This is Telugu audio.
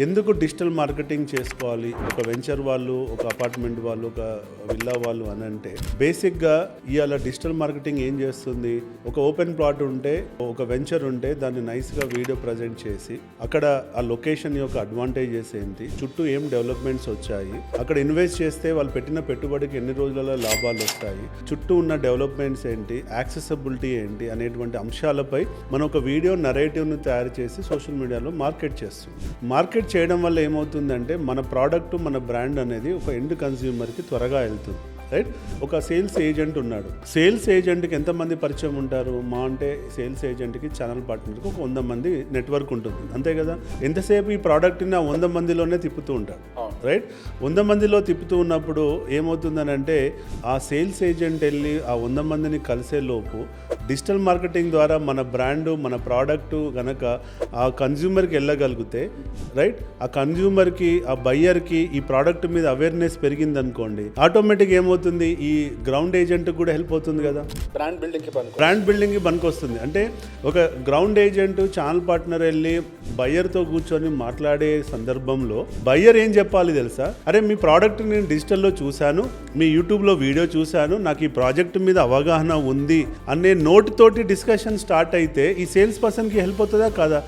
ఎందుకు డిజిటల్ మార్కెటింగ్ చేసుకోవాలి ఒక వెంచర్ వాళ్ళు, ఒక అపార్ట్మెంట్ వాళ్ళు, ఒక విల్లా వాళ్ళు అని అంటే బేసిక్గా ఇవాళ డిజిటల్ మార్కెటింగ్ ఏం చేస్తుంది? ఒక ఓపెన్ ప్లాట్ ఉంటే, ఒక వెంచర్ ఉంటే దాన్ని నైస్గా వీడియో ప్రజెంట్ చేసి అక్కడ ఆ లొకేషన్ యొక్క అడ్వాంటేజెస్ ఏంటి, చుట్టూ ఏం డెవలప్మెంట్స్ వచ్చాయి, అక్కడ ఇన్వెస్ట్ చేస్తే వాళ్ళు పెట్టిన పెట్టుబడికి ఎన్ని రోజులలో లాభాలు వస్తాయి, చుట్టూ ఉన్న డెవలప్మెంట్స్ ఏంటి, యాక్సెసిబిలిటీ ఏంటి అనేటువంటి అంశాలపై మనం ఒక వీడియో నరేటివ్ను తయారు చేసి సోషల్ మీడియాలో మార్కెట్ చేస్తుంది. మార్కెట్ చేయడం వల్ల ఏమవుతుందంటే మన ప్రోడక్ట్, మన బ్రాండ్ అనేది ఒక ఎండ్ కన్స్యూమర్కి త్వరగా వెళ్తుంది. రైట్? ఒక సేల్స్ ఏజెంట్ ఉన్నాడు. సేల్స్ ఏజెంట్కి ఎంతమంది పరిచయం ఉంటారు? మా అంటే సేల్స్ ఏజెంట్కి ఛానల్ పార్ట్నర్కి ఒక 100 మంది నెట్వర్క్ ఉంటుంది, అంతే కదా? ఎంతసేపు ఈ ప్రోడక్ట్ని ఆ 100 మందిలోనే తిప్పుతూ ఉంటాడు. రైట్? 100 మందిలో తిప్పుతూ ఉన్నప్పుడు ఏమవుతుందని అంటే ఆ సేల్స్ ఏజెంట్ వెళ్ళి ఆ 100 మందిని కలిసే లోపు డిజిటల్ మార్కెటింగ్ ద్వారా మన బ్రాండ్, మన ప్రోడక్ట్ గనక ఆ కన్జ్యూమర్కి వెళ్ళగలిగితే, రైట్, ఆ కన్జ్యూమర్కి, ఆ బయ్యర్కి ఈ ప్రోడక్ట్ మీద అవేర్నెస్ పెరిగిందనుకోండి, ఆటోమేటిక్ ఏమవుతుంది, ఈ గ్రౌండ్ ఏజెంట్ కూడా హెల్ప్ అవుతుంది కదా, బ్రాండ్ బిల్డింగ్కి పనికొస్తుంది. అంటే ఒక గ్రౌండ్ ఏజెంట్ ఛానల్ పార్ట్నర్ వెళ్ళి బయ్యర్తో కూర్చొని మాట్లాడే సందర్భంలో బయ్యర్ ఏం చెప్పాలి తెలుసా? అరే, మీ ప్రోడక్ట్ నేను డిజిటల్లో చూశాను, మీ యూట్యూబ్లో వీడియో చూశాను, నాకు ఈ ప్రాజెక్ట్ మీద అవగాహన ఉంది అనే నోట్ తోటి డిస్కషన్ స్టార్ట్ అయితే ఈ సేల్స్ పర్సన్కి హెల్ప్ అవుతుందా కాదా?